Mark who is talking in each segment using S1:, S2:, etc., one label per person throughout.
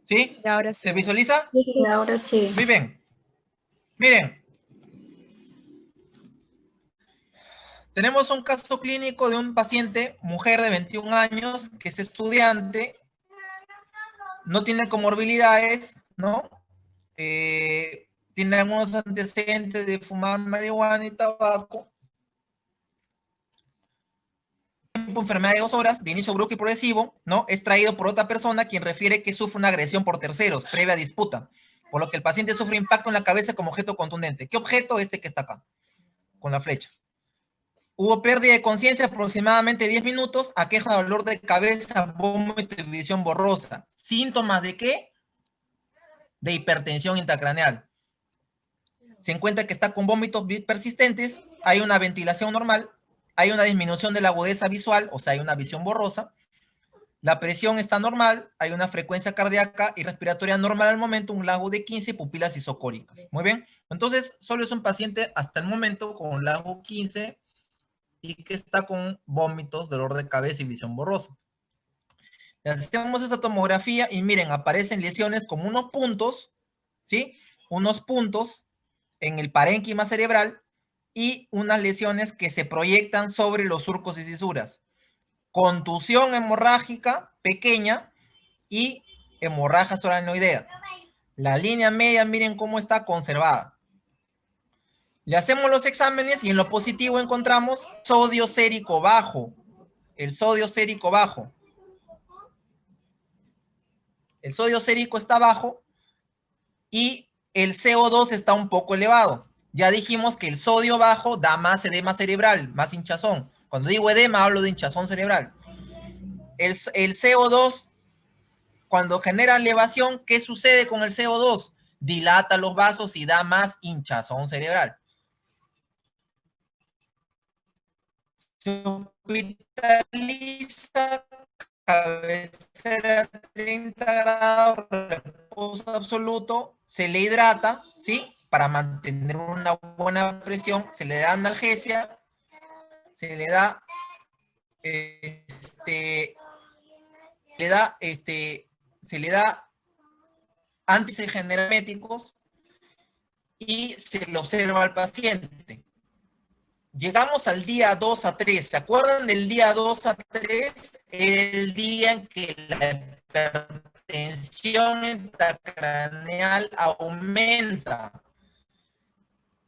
S1: ¿Sí?
S2: Y ahora sí.
S1: ¿Se visualiza?
S3: Sí, ahora sí.
S1: Muy bien. Miren, tenemos un caso clínico de un paciente, mujer de 21 años, que es estudiante, no tiene comorbilidades, ¿no? Tiene algunos antecedentes de fumar marihuana y tabaco. Enfermedad de 2 horas, de inicio brusco y progresivo, ¿no? Es traído por otra persona quien refiere que sufre una agresión por terceros, previa disputa, por lo que el paciente sufre impacto en la cabeza como objeto contundente. ¿Qué objeto? Este que está acá, con la flecha. Hubo pérdida de conciencia aproximadamente 10 minutos, aqueja de dolor de cabeza, vómito y visión borrosa. ¿Síntomas de qué? De hipertensión intracraneal. Se encuentra que está con vómitos persistentes, hay una ventilación normal, hay una disminución de la agudeza visual, o sea, hay una visión borrosa, la presión está normal, hay una frecuencia cardíaca y respiratoria normal al momento, un LAGO de 15 y pupilas isocóricas. Muy bien, entonces solo es un paciente hasta el momento con un LAGO 15 y que está con vómitos, dolor de cabeza y visión borrosa. Hacemos esta tomografía y miren, aparecen lesiones como unos puntos, ¿sí? Unos puntos en el parénquima cerebral y unas lesiones que se proyectan sobre los surcos y cisuras. Contusión hemorrágica pequeña y hemorragia solenoidea. La línea media, miren cómo está conservada. Le hacemos los exámenes y en lo positivo encontramos sodio sérico bajo. El sodio sérico bajo. El sodio sérico está bajo y el CO2 está un poco elevado. Ya dijimos que el sodio bajo da más edema cerebral, más hinchazón. Cuando digo edema, hablo de hinchazón cerebral. El CO2, cuando genera elevación, ¿qué sucede con el CO2? Dilata los vasos y da más hinchazón cerebral. Se hospitaliza, cabecera 30 grados, reposo absoluto, se le hidrata, ¿sí? Para mantener una buena presión, se le da analgesia, se le da, se le da antigeneréticos y se le observa al paciente. Llegamos al día 2 a 3. ¿Se acuerdan del día 2 a 3? El día en que la hipertensión intracraneal aumenta.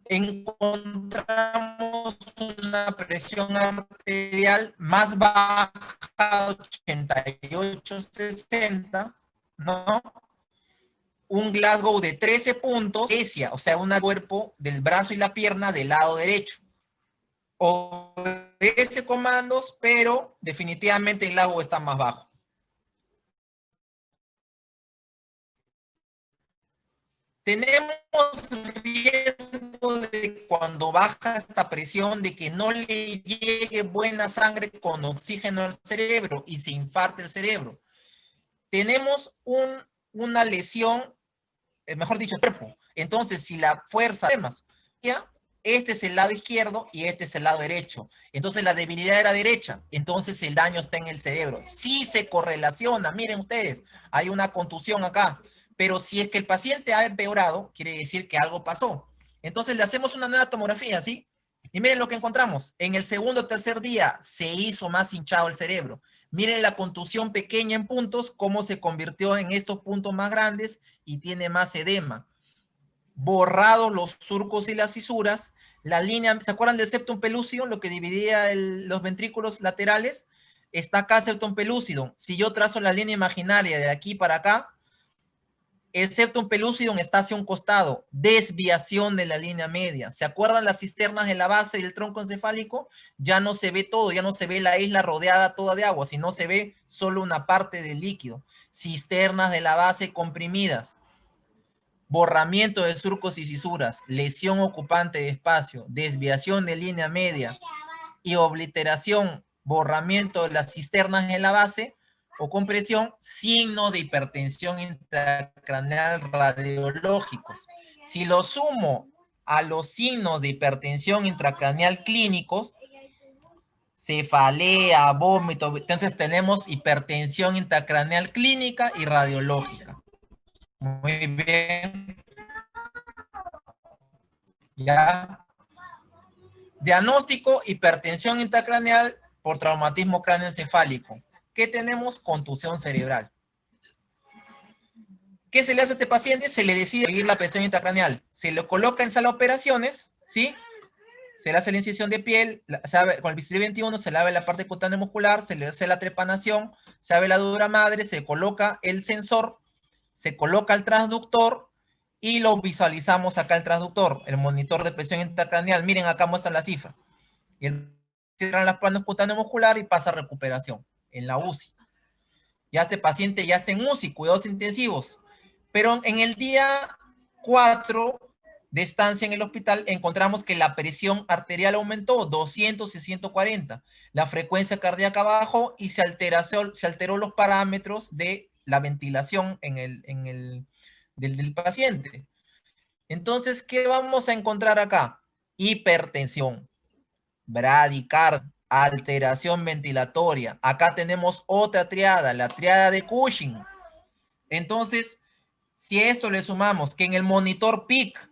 S1: Encontramos una presión arterial más baja, 88-60, ¿no? Un Glasgow de 13 puntos, o sea, un cuerpo del brazo y la pierna del lado derecho. Obedece comandos, pero definitivamente el lago está más bajo. Tenemos riesgo de cuando baja esta presión de que no le llegue buena sangre con oxígeno al cerebro y se infarte el cerebro. Tenemos una lesión, mejor dicho, cuerpo. Entonces, si la fuerza, este es el lado izquierdo y este es el lado derecho. Entonces la debilidad era derecha. Entonces el daño está en el cerebro. Sí se correlaciona. Miren ustedes, hay una contusión acá. Pero si es que el paciente ha empeorado, quiere decir que algo pasó. Entonces le hacemos una nueva tomografía, ¿sí? Y miren lo que encontramos. En el segundo o tercer día se hizo más hinchado el cerebro. Miren la contusión pequeña en puntos, cómo se convirtió en estos puntos más grandes y tiene más edema. Borrados los surcos y las fisuras, la línea, ¿se acuerdan del septum pellucidum? Lo que dividía los ventrículos laterales, está acá septum pellucidum. Si yo trazo la línea imaginaria de aquí para acá, el septum pellucidum está hacia un costado, desviación de la línea media. ¿Se acuerdan las cisternas de la base del tronco encefálico? Ya no se ve todo, ya no se ve la isla rodeada toda de agua, sino se ve solo una parte del líquido. Cisternas de la base comprimidas. Borramiento de surcos y cisuras, lesión ocupante de espacio, desviación de línea media y obliteración, borramiento de las cisternas en la base o compresión, signos de hipertensión intracraneal radiológicos. Si lo sumo a los signos de hipertensión intracraneal clínicos, cefalea, vómito, entonces tenemos hipertensión intracraneal clínica y radiológica. Muy bien. Ya. Diagnóstico, hipertensión intracraneal por traumatismo cráneoencefálico. ¿Qué tenemos? Contusión cerebral. ¿Qué se le hace a este paciente? Se le decide seguir la presión intracraneal. Se lo coloca en sala de operaciones, ¿sí? Se le hace la incisión de piel, con el bisturí 21 se le abre la parte cutánea muscular, se le hace la trepanación, se abre la dura madre, se coloca el sensor, se coloca el transductor y lo visualizamos acá el transductor, el monitor de presión intracraneal. Miren, acá muestran la cifra. Y cierran las planos cutáneo muscular y pasa a recuperación en la UCI. Ya este paciente ya está en UCI, cuidados intensivos. Pero en el día 4 de estancia en el hospital encontramos que la presión arterial aumentó 200 y 140. La frecuencia cardíaca bajó y se alteró los parámetros de la ventilación del paciente. Entonces, ¿qué vamos a encontrar acá? Hipertensión, bradicardia, alteración ventilatoria. Acá tenemos otra triada, la triada de Cushing. Entonces, si a esto le sumamos que en el monitor PIC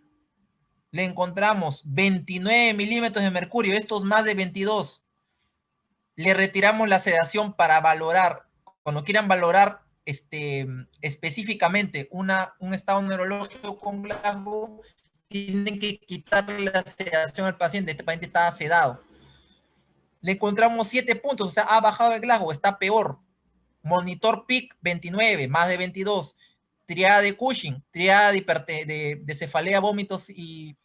S1: le encontramos 29 milímetros de mercurio, estos más de 22, le retiramos la sedación para valorar, cuando quieran valorar específicamente un estado neurológico con Glasgow, tienen que quitarle la sedación al paciente. Este paciente estaba sedado. Le encontramos 7 puntos, o sea, ha bajado el Glasgow, está peor. Monitor PIC 29, más de 22. Triada de Cushing, triada de cefalea, vómitos y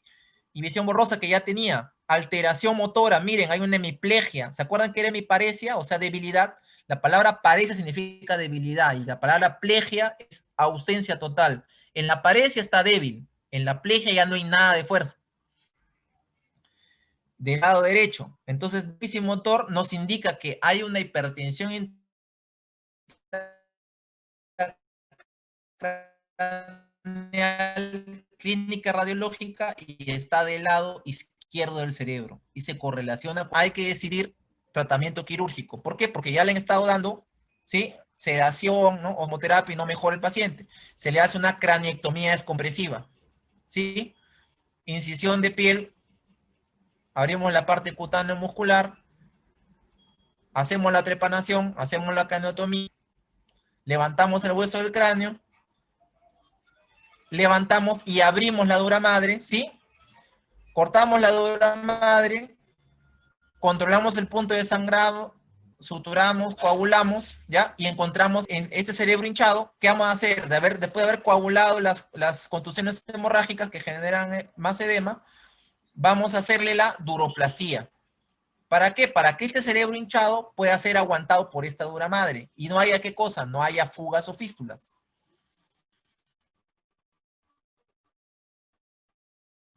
S1: visión borrosa que ya tenía. Alteración motora, miren, hay una hemiplegia. ¿Se acuerdan que era hemiparesia? O sea, debilidad. La palabra paresia significa debilidad y la palabra plegia es ausencia total. En la paresia está débil, en la plegia ya no hay nada de fuerza. Del lado derecho. Entonces, déficit motor nos indica que hay una hipertensión clínica radiológica y está del lado izquierdo del cerebro y se correlaciona. Hay que decidir tratamiento quirúrgico. ¿Por qué? Porque ya le han estado dando, ¿sí?, sedación, ¿no?, homoterapia y no mejora el paciente. Se le hace una craniectomía descompresiva, ¿sí? Incisión de piel, abrimos la parte cutánea muscular, hacemos la trepanación, hacemos la craniotomía, levantamos el hueso del cráneo, levantamos y abrimos la dura madre, ¿sí? Cortamos la dura madre, controlamos el punto de sangrado, suturamos, coagulamos, ¿ya? Y encontramos en este cerebro hinchado. ¿Qué vamos a hacer? Después de haber coagulado las contusiones hemorrágicas que generan más edema, vamos a hacerle la duroplastía. ¿Para qué? Para que este cerebro hinchado pueda ser aguantado por esta dura madre y no haya, ¿qué cosa? No haya fugas o fístulas.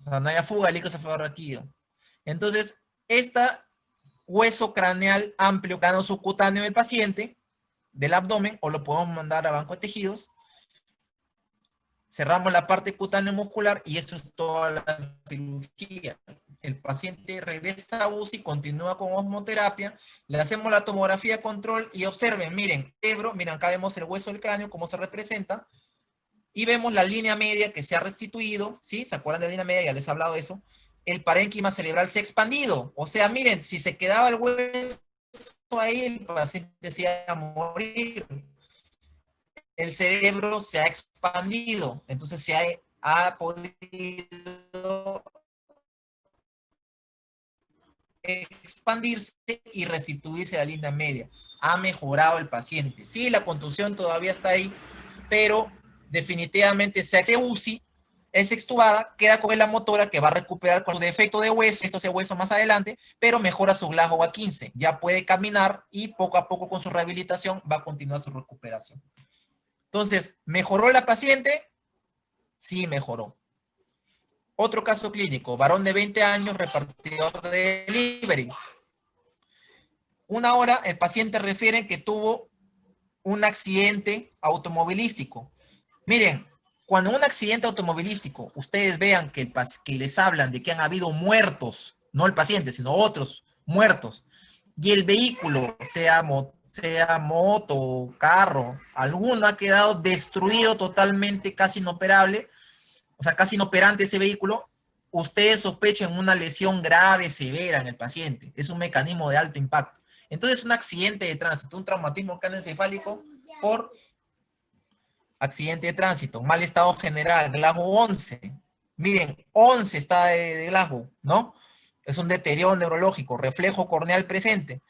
S1: O sea, no haya fuga, el líquido cefalorraquídeo. Entonces, esta hueso craneal amplio, plano subcutáneo del paciente, del abdomen, o lo podemos mandar a banco de tejidos. Cerramos la parte cutánea muscular y eso es toda la cirugía. El paciente regresa a UCI, continúa con osmoterapia, le hacemos la tomografía control y observen, miren, cerebro, miren, acá vemos el hueso del cráneo, cómo se representa, y vemos la línea media que se ha restituido, ¿sí? ¿Se acuerdan de la línea media? Ya les he hablado de eso. El parénquima cerebral se ha expandido. O sea, miren, si se quedaba el hueso ahí, el paciente se iba a morir. El cerebro se ha expandido. Entonces ha podido expandirse y restituirse la línea media. Ha mejorado el paciente. Sí, la contusión todavía está ahí, pero definitivamente se hace UCI, es extubada, queda con la motora que va a recuperar con su defecto de hueso, esto se hueso más adelante, pero mejora su Glasgow a 15, ya puede caminar y poco a poco con su rehabilitación va a continuar su recuperación. Entonces, ¿mejoró la paciente? Sí, mejoró. Otro caso clínico, varón de 20 años, repartidor de delivery. Una hora, el paciente refiere que tuvo un accidente automovilístico. Miren, cuando un accidente automovilístico, ustedes vean que les hablan de que han habido muertos, no el paciente, sino otros muertos, y el vehículo, sea moto, carro, alguno ha quedado destruido totalmente, casi inoperable, o sea, casi inoperante ese vehículo, ustedes sospechen una lesión grave, severa en el paciente. Es un mecanismo de alto impacto. Entonces, un accidente de tránsito, un traumatismo craneoencefálico por accidente de tránsito, mal estado general, Glasgow 11. Miren, 11 está de Glasgow, ¿no? Es un deterioro neurológico, reflejo corneal presente.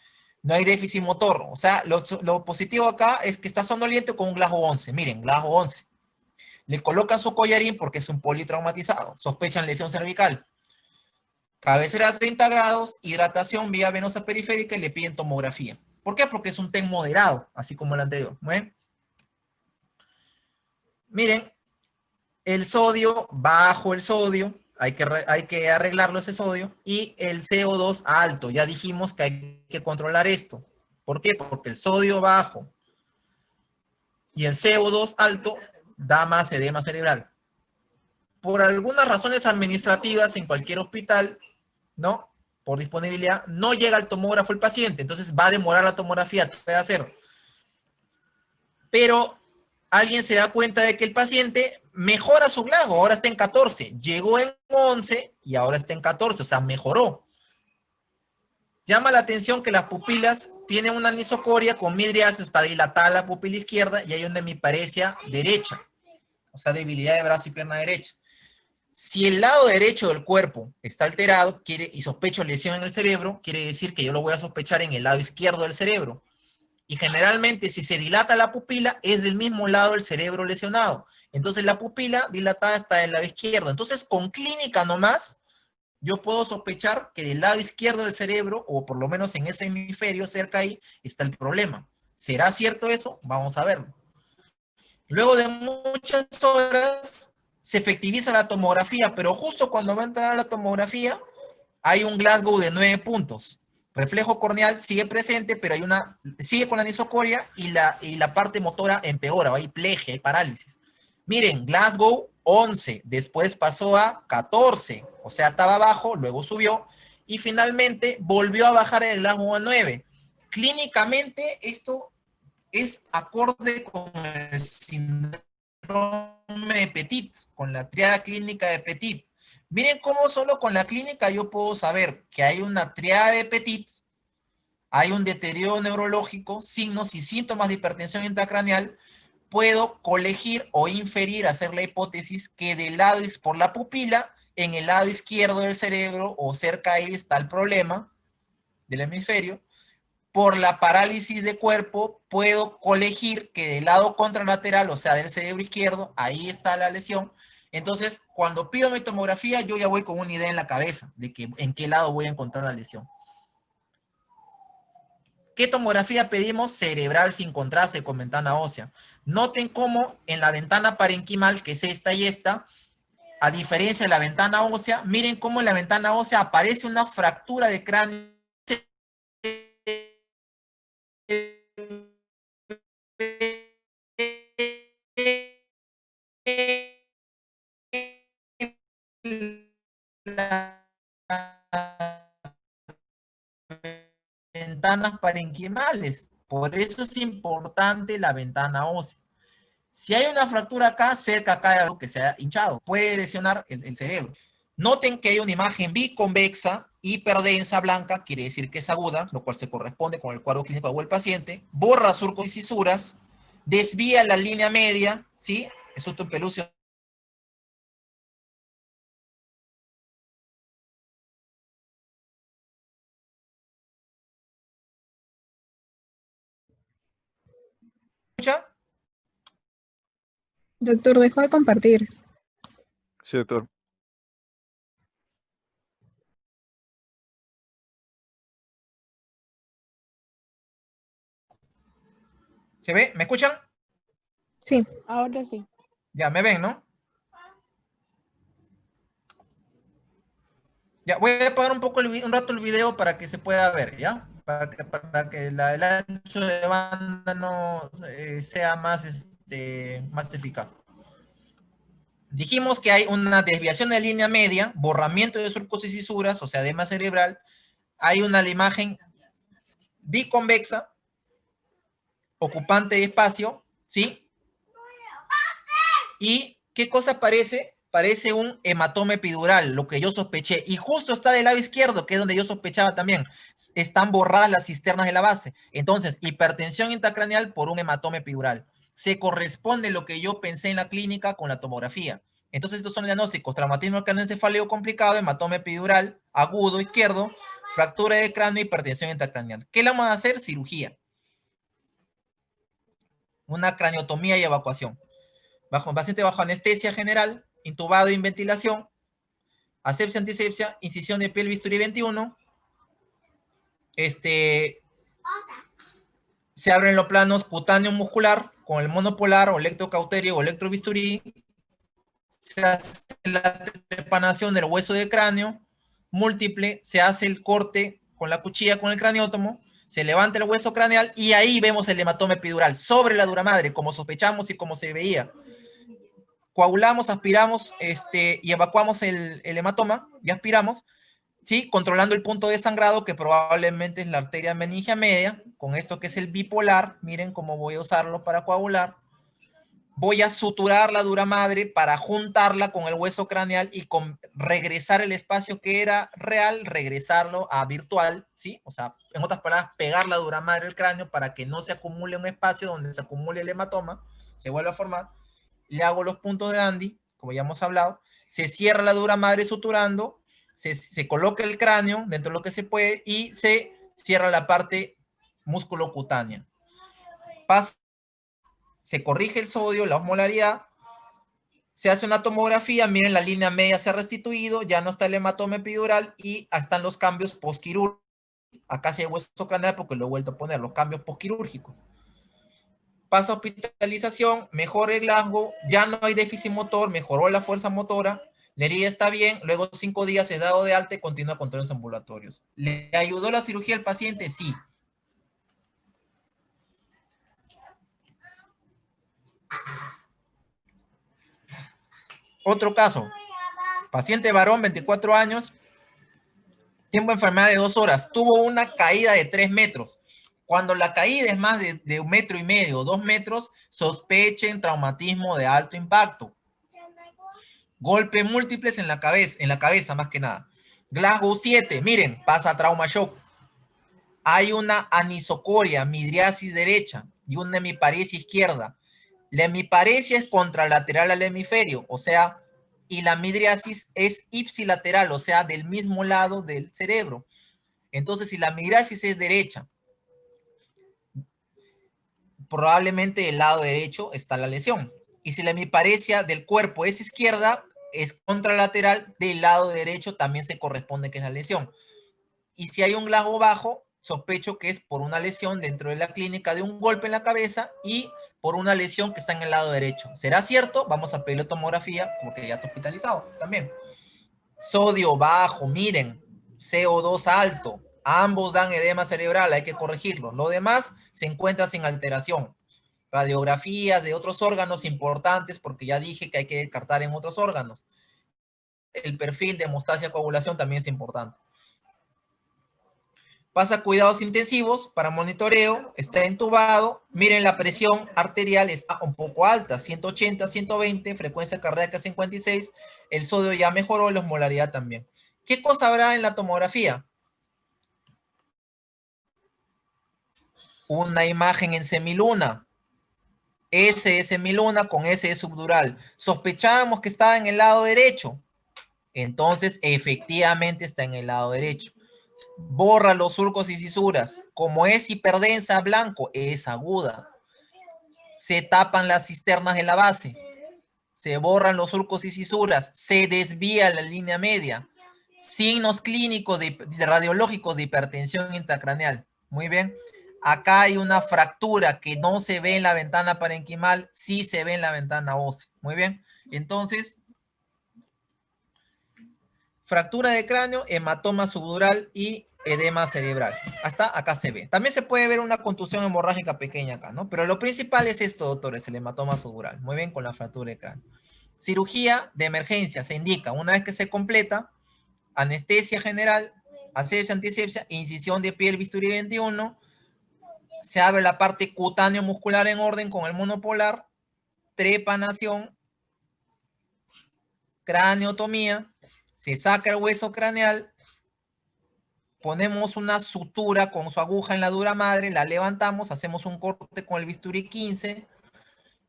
S1: No hay déficit motor. O sea, lo positivo acá es que está somnoliente con un Glasgow 11. Miren, Glasgow 11. Le colocan su collarín porque es un politraumatizado. Sospechan lesión cervical. Cabecera a 30 grados, hidratación vía venosa periférica y le piden tomografía. ¿Por qué? Porque es un TEN moderado, así como el anterior. ¿Ven? Miren, el sodio, bajo el sodio, hay que arreglarlo ese sodio, y el CO2 alto. Ya dijimos que hay que controlar esto. ¿Por qué? Porque el sodio bajo y el CO2 alto da más edema cerebral. Por algunas razones administrativas en cualquier hospital, ¿no? Por disponibilidad, no llega el tomógrafo el paciente, entonces va a demorar la tomografía, puede hacer. Pero alguien se da cuenta de que el paciente mejora su Glasgow, ahora está en 14, llegó en 11 y ahora está en 14, o sea, mejoró. Llama la atención que las pupilas tienen una anisocoria con midriasis, está dilatada la pupila izquierda y hay una hemiparesia derecha, o sea, debilidad de brazo y pierna derecha. Si el lado derecho del cuerpo está alterado y sospecho lesión en el cerebro, quiere decir que yo lo voy a sospechar en el lado izquierdo del cerebro. Y generalmente, si se dilata la pupila, es del mismo lado del cerebro lesionado. Entonces, la pupila dilatada está del lado izquierdo. Entonces, con clínica nomás, yo puedo sospechar que del lado izquierdo del cerebro, o por lo menos en ese hemisferio cerca ahí, está el problema. ¿Será cierto eso? Vamos a verlo. Luego de muchas horas, se efectiviza la tomografía, pero justo cuando va a entrar a la tomografía, hay un Glasgow de 9 puntos. Reflejo corneal sigue presente, pero sigue con la anisocoria y la parte motora empeora, hay plegia, hay parálisis. Miren, Glasgow 11, después pasó a 14, o sea, estaba abajo, luego subió y finalmente volvió a bajar el Glasgow a 9. Clínicamente, esto es acorde con el síndrome de Petit, con la triada clínica de Petit. Miren cómo solo con la clínica yo puedo saber que hay una triada de Petit, hay un deterioro neurológico, signos y síntomas de hipertensión intracraneal, puedo colegir o inferir, hacer la hipótesis que del lado por la pupila, en el lado izquierdo del cerebro o cerca ahí está el problema del hemisferio. Por la parálisis de cuerpo, puedo colegir que del lado contralateral, o sea, del cerebro izquierdo, ahí está la lesión. Entonces, cuando pido mi tomografía, yo ya voy con una idea en la cabeza de que en qué lado voy a encontrar la lesión. ¿Qué tomografía pedimos? Cerebral sin contraste con ventana ósea. Noten cómo en la ventana parenquimal, que es esta y esta, a diferencia de la ventana ósea, miren cómo en la ventana ósea aparece una fractura de cráneo ventanas parenquimales. Por eso es importante la ventana ósea. Si hay una fractura acá, cerca acá hay algo que se ha hinchado, puede lesionar el cerebro. Noten que hay una imagen biconvexa, hiperdensa, blanca, quiere decir que es aguda, lo cual se corresponde con el cuadro clínico del paciente, borra surcos y cisuras, desvía la línea media, ¿sí? Es otro pelucio. ¿Escucha?
S2: Doctor, dejó de compartir.
S3: Sí, doctor.
S1: ¿Se ve? ¿Me escuchan?
S2: Sí.
S4: Ahora sí.
S1: Ya, me ven, ¿no? Ya, voy a apagar un poco un rato el video para que se pueda ver, ¿ya? Para que el ancho de banda no sea más, más eficaz. Dijimos que hay una desviación de línea media, borramiento de surcos y cisuras, o sea, edema cerebral. Hay una imagen biconvexa, ocupante de espacio, ¿sí? ¿Y qué cosa parece? Parece un hematoma epidural, lo que yo sospeché. Y justo está del lado izquierdo, que es donde yo sospechaba también. Están borradas las cisternas de la base. Entonces, hipertensión intracraneal por un hematoma epidural. Se corresponde lo que yo pensé en la clínica con la tomografía. Entonces, estos son diagnósticos: traumatismo craneoencefálico complicado, hematoma epidural, agudo izquierdo, fractura de cráneo, hipertensión intracraneal. ¿Qué le vamos a hacer? Cirugía. Una craniotomía y evacuación. Paciente bajo anestesia general, intubado en ventilación, asepsia, antisepsia, incisión de piel, bisturí 21. Se abren los planos cutáneo muscular con el monopolar o electrocauterio o electrobisturí. Se hace la trepanación del hueso de cráneo múltiple, se hace el corte con la cuchilla con el craniótomo, se levanta el hueso craneal y ahí vemos el hematoma epidural sobre la dura madre, como sospechamos y como se veía. Coagulamos, aspiramos y evacuamos el hematoma y aspiramos, ¿sí? Controlando el punto de sangrado, que probablemente es la arteria meningia media, con esto que es el bipolar. Miren cómo voy a usarlo para coagular. Voy a suturar la dura madre para juntarla con el hueso craneal y regresar el espacio que era real, regresarlo a virtual, ¿sí? O sea, en otras palabras, pegar la dura madre al cráneo para que no se acumule un espacio donde se acumule el hematoma, se vuelve a formar. Le hago los puntos de Dandy, como ya hemos hablado, se cierra la dura madre suturando, se coloca el cráneo dentro de lo que se puede y se cierra la parte musculocutánea. Se corrige el sodio, la osmolaridad, se hace una tomografía, miren, la línea media se ha restituido, ya no está el hematoma epidural y están los cambios postquirúrgicos. Acá sí hay hueso craneal porque lo he vuelto a poner, los cambios postquirúrgicos. Pasa hospitalización, mejora el Glasgow, ya no hay déficit motor, mejoró la fuerza motora, la herida está bien, luego 5 días es dado de alta y continúa con controles ambulatorios. ¿Le ayudó la cirugía al paciente? Sí. Otro caso, paciente varón, 24 años, tiempo de enfermedad de 2 horas, tuvo una caída de 3 metros. Cuando la caída es más de 1,5 metros, 2 metros, sospechen traumatismo de alto impacto. Golpes múltiples en la cabeza más que nada. Glasgow 7, miren, pasa trauma shock. Hay una anisocoria, midriasis derecha y una hemiparesia izquierda. La hemiparesia es contralateral al hemisferio, o sea, y la midriasis es ipsilateral, o sea, del mismo lado del cerebro. Entonces, si la midriasis es derecha, probablemente del lado derecho está la lesión. Y si la hemiparesia del cuerpo es izquierda, es contralateral, del lado derecho también se corresponde que es la lesión. Y si hay un Glasgow bajo, sospecho que es por una lesión dentro de la clínica de un golpe en la cabeza y por una lesión que está en el lado derecho. ¿Será cierto? Vamos a pedirle tomografía porque ya está hospitalizado también. Sodio bajo, miren, CO2 alto, ambos dan edema cerebral, hay que corregirlo. Lo demás se encuentra sin alteración. Radiografías de otros órganos importantes, porque ya dije que hay que descartar en otros órganos. El perfil de hemostasia coagulación también es importante. Pasa cuidados intensivos para monitoreo, está entubado. Miren, la presión arterial está un poco alta, 180, 120, frecuencia cardíaca 56. El sodio ya mejoró, la osmolaridad también. ¿Qué cosa habrá en la tomografía? Una imagen en semiluna. S es semiluna con S es subdural. Sospechábamos que estaba en el lado derecho. Entonces, efectivamente está en el lado derecho. Borra los surcos y cisuras. Como es hiperdensa blanco, es aguda. Se tapan las cisternas de la base. Se borran los surcos y cisuras. Se desvía la línea media. Signos clínicos radiológicos de hipertensión intracraneal. Muy bien. Acá hay una fractura que no se ve en la ventana parenquimal, sí se ve en la ventana ósea. Muy bien. Entonces, fractura de cráneo, hematoma subdural y edema cerebral. Hasta acá se ve. También se puede ver una contusión hemorrágica pequeña acá, ¿no? Pero lo principal es esto, doctores, el hematoma subdural. Muy bien, con la fractura de cráneo. Cirugía de emergencia se indica una vez que se completa, anestesia general, asepsia, antisepsia, incisión de piel, bisturí 21, se abre la parte cutáneo muscular en orden con el monopolar, trepanación, craneotomía, se saca el hueso craneal, ponemos una sutura con su aguja en la dura madre, la levantamos, hacemos un corte con el bisturí 15,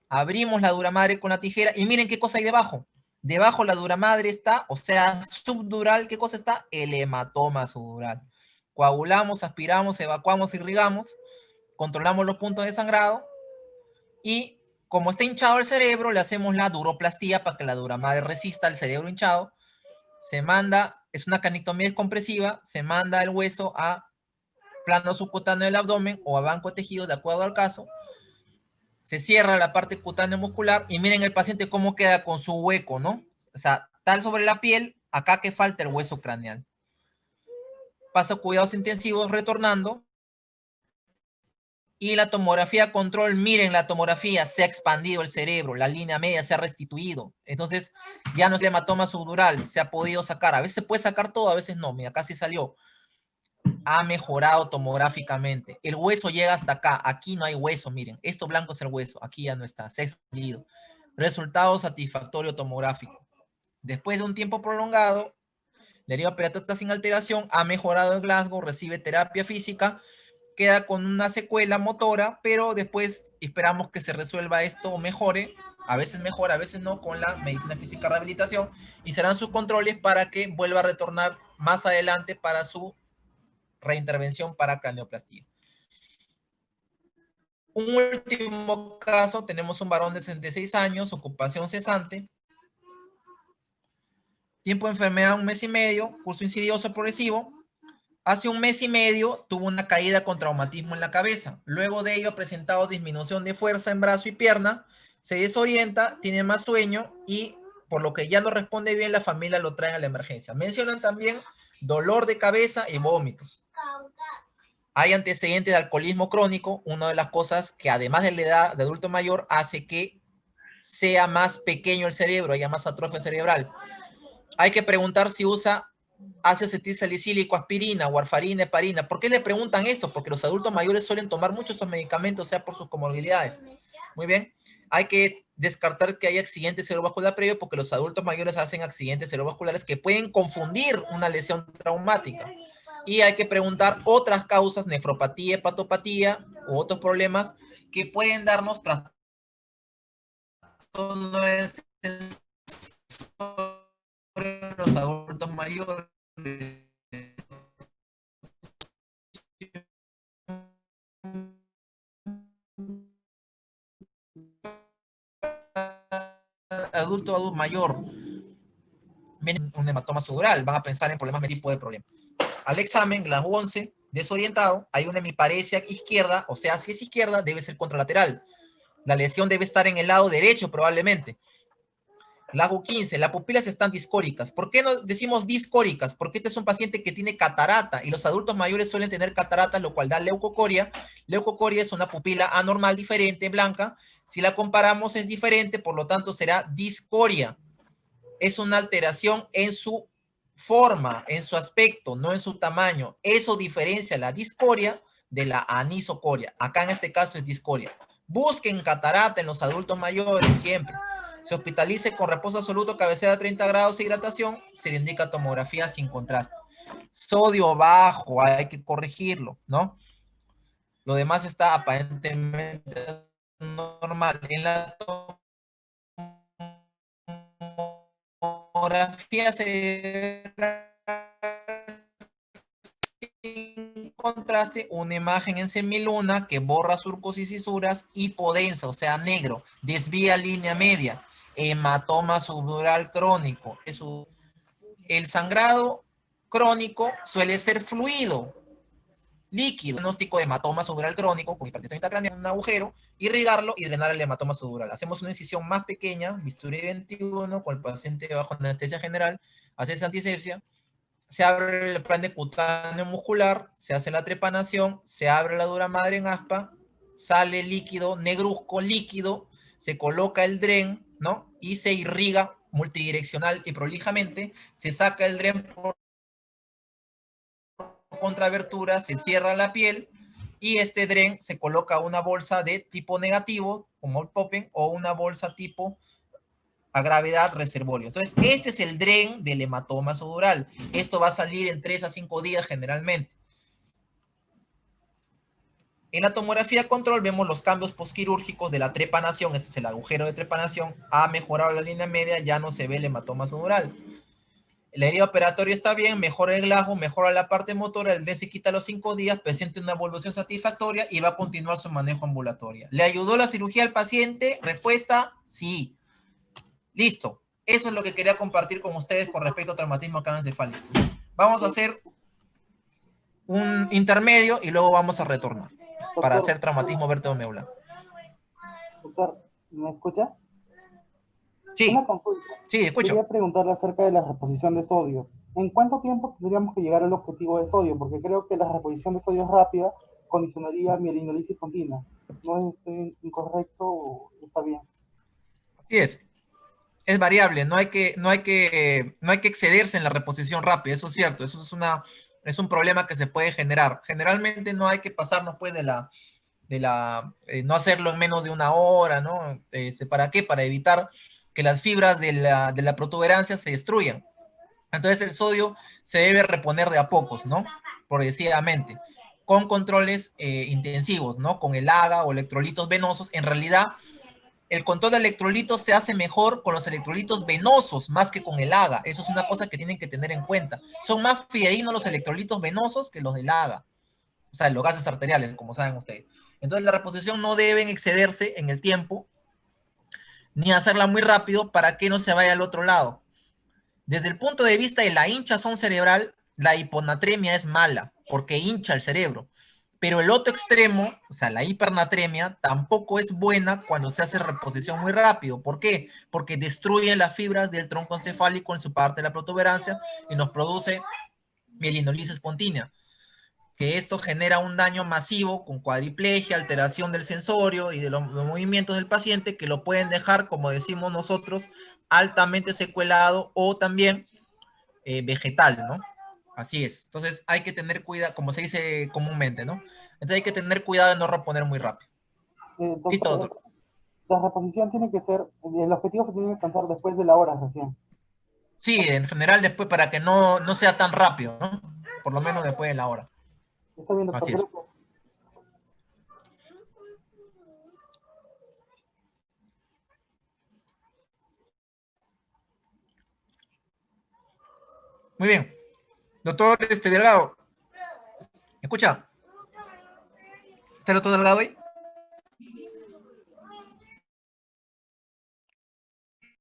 S1: abrimos la dura madre con la tijera y miren qué cosa hay debajo. Debajo la dura madre está, o sea, subdural, ¿qué cosa está? El hematoma subdural. Coagulamos, aspiramos, evacuamos, irrigamos, controlamos los puntos de sangrado y como está hinchado el cerebro, le hacemos la duroplastía para que la dura madre resista al cerebro hinchado. Se manda, es una canictomía compresiva, se manda el hueso a plano subcutáneo del abdomen o a banco de tejido, de acuerdo al caso. Se cierra la parte cutánea muscular y miren el paciente cómo queda con su hueco, ¿no? O sea, tal sobre la piel, acá que falta el hueso craneal. Pasa cuidados intensivos retornando. Y la tomografía control, miren la tomografía, se ha expandido el cerebro, la línea media se ha restituido. Entonces, ya no es el hematoma subdural, se ha podido sacar. A veces se puede sacar todo, a veces no. Mira, acá sí salió. Ha mejorado tomográficamente. El hueso llega hasta acá. Aquí no hay hueso, miren. Esto blanco es el hueso. Aquí ya no está. Se ha expandido. Resultado satisfactorio tomográfico. Después de un tiempo prolongado, la herida operatoria está sin alteración, ha mejorado el Glasgow, recibe terapia física, queda con una secuela motora, pero después esperamos que se resuelva esto o mejore. A veces mejora, a veces no, con la medicina física rehabilitación, y serán sus controles para que vuelva a retornar más adelante para su reintervención para craneoplastía. Un último caso, tenemos un varón de 66 años, ocupación cesante, tiempo de enfermedad 1 mes y medio, curso insidioso progresivo. Hace 1 mes y medio tuvo una caída con traumatismo en la cabeza. Luego de ello ha presentado disminución de fuerza en brazo y pierna, se desorienta, tiene más sueño y por lo que ya no responde bien, la familia lo trae a la emergencia. Mencionan también dolor de cabeza y vómitos. Hay antecedentes de alcoholismo crónico, una de las cosas que además de la edad de adulto mayor hace que sea más pequeño el cerebro, haya más atrofia cerebral. Hay que preguntar si usa ácido acetilsalicílico, aspirina, warfarina, heparina. ¿Por qué le preguntan esto? Porque los adultos mayores suelen tomar mucho estos medicamentos, o sea, por sus comorbilidades. Muy bien. Hay que descartar que haya accidente cerebrovascular previo porque los adultos mayores hacen accidentes cerebrovasculares que pueden confundir una lesión traumática. Y hay que preguntar otras causas, nefropatía, hepatopatía u otros problemas que pueden darnos trastornos sobre los adultos mayores. Adulto mayor, un hematoma subdural, van a pensar en problemas de tipo de problema. Al examen, Glasgow 11, desorientado, hay una hemiparesia izquierda, o sea, si es izquierda, debe ser contralateral. La lesión debe estar en el lado derecho probablemente. Glasgow 15, las pupilas están discóricas. ¿Por qué no decimos discóricas? Porque este es un paciente que tiene catarata y los adultos mayores suelen tener cataratas, lo cual da leucocoria. Leucocoria es una pupila anormal diferente, blanca. Si la comparamos es diferente, por lo tanto será discoria. Es una alteración en su forma, en su aspecto, no en su tamaño. Eso diferencia la discoria de la anisocoria. Acá en este caso es discoria. Busquen catarata en los adultos mayores siempre. Se hospitalice con reposo absoluto, cabecera a 30 grados e hidratación, se le indica tomografía sin contraste. Sodio bajo, hay que corregirlo, ¿no? Lo demás está aparentemente normal. En la tomografía cerebral sin contraste, una imagen en semiluna que borra surcos y cisuras, hipodensa, o sea, negro, desvía línea media, hematoma subdural crónico. El sangrado crónico suele ser fluido, líquido. Diagnóstico de hematoma subdural crónico con hipertensión intracraneal, un agujero, irrigarlo y drenar el hematoma subdural. Hacemos una incisión más pequeña, bisturí 21, con el paciente bajo anestesia general, hace antisepsia, se abre el plan de cutáneo muscular, se hace la trepanación, se abre la dura madre en aspa, sale líquido, negruzco líquido, se coloca el dren, ¿no? Y se irriga multidireccional y prolijamente, se saca el dren por contrabertura, se cierra la piel Y este DREN se coloca una bolsa de tipo negativo, como el popen, o una bolsa tipo a gravedad reservorio. Entonces, este es el DREN del hematoma sudural. Esto va a salir en 3 a 5 días generalmente. En la tomografía control vemos los cambios postquirúrgicos de la trepanación, este es el agujero de trepanación, ha mejorado la línea media, ya no se ve el hematoma sudural. La herida operatoria está bien, mejora el glajo, mejora la parte motora, el DREN se quita a los 5 días, presenta una evolución satisfactoria y va a continuar su manejo ambulatorio. ¿Le ayudó la cirugía al paciente? Respuesta, sí. Listo. Eso es lo que quería compartir con ustedes con respecto al traumatismo craneoencefálico. Vamos a hacer un intermedio y luego vamos a retornar para
S4: Doctor,
S1: hacer traumatismo vértebro-medular.
S4: doctor, ¿me escucha?
S1: Sí,
S4: Una consulta.
S1: sí, escucho.
S4: Quería preguntarle acerca de la reposición de sodio. ¿En cuánto tiempo tendríamos que llegar al objetivo de sodio? Porque creo que la reposición de sodio rápida condicionaría mi elinolisis continua. ¿No estoy incorrecto o está bien?
S1: Así es variable, no hay que excederse en la reposición rápida, eso es cierto, eso es un problema que se puede generar. Generalmente no hay que pasarnos pues no hacerlo en menos de una hora, ¿no? ¿Para qué? Para evitar que las fibras de la protuberancia se destruyan. Entonces el sodio se debe reponer de a pocos, ¿no? Progresivamente, con controles intensivos, ¿no? Con el AGA o electrolitos venosos. En realidad, el control de electrolitos se hace mejor con los electrolitos venosos más que con el AGA. Eso es una cosa que tienen que tener en cuenta. Son más fidedignos los electrolitos venosos que los del AGA. O sea, los gases arteriales, como saben ustedes. Entonces, la reposición no deben excederse en el tiempo, ni hacerla muy rápido para que no se vaya al otro lado. Desde el punto de vista de la hinchazón cerebral, la hiponatremia es mala, porque hincha el cerebro. Pero el otro extremo, o sea, la hipernatremia, tampoco es buena cuando se hace reposición muy rápido. ¿Por qué? Porque destruye las fibras del tronco encefálico en su parte de la protuberancia y nos produce mielinolisis espontánea, que esto genera un daño masivo con cuadriplegia, alteración del sensorio y de los movimientos del paciente que lo pueden dejar, como decimos nosotros, altamente secuelado o también vegetal, ¿no? Así es. Entonces hay que tener cuidado, como se dice comúnmente, ¿no? Entonces hay que tener cuidado de no reponer muy rápido. Listo,
S4: Doctor,
S1: doctor.
S4: la reposición tiene que ser, el objetivo se tiene que alcanzar después de la hora recién.
S1: Sí, en general después para que no sea tan rápido, ¿no? Por lo menos después de la hora.
S4: Está bien, doctor.
S1: Así es.
S4: Gracias.
S1: Muy bien. Doctor Delgado, ¿me escucha? ¿Está el doctor Delgado ahí?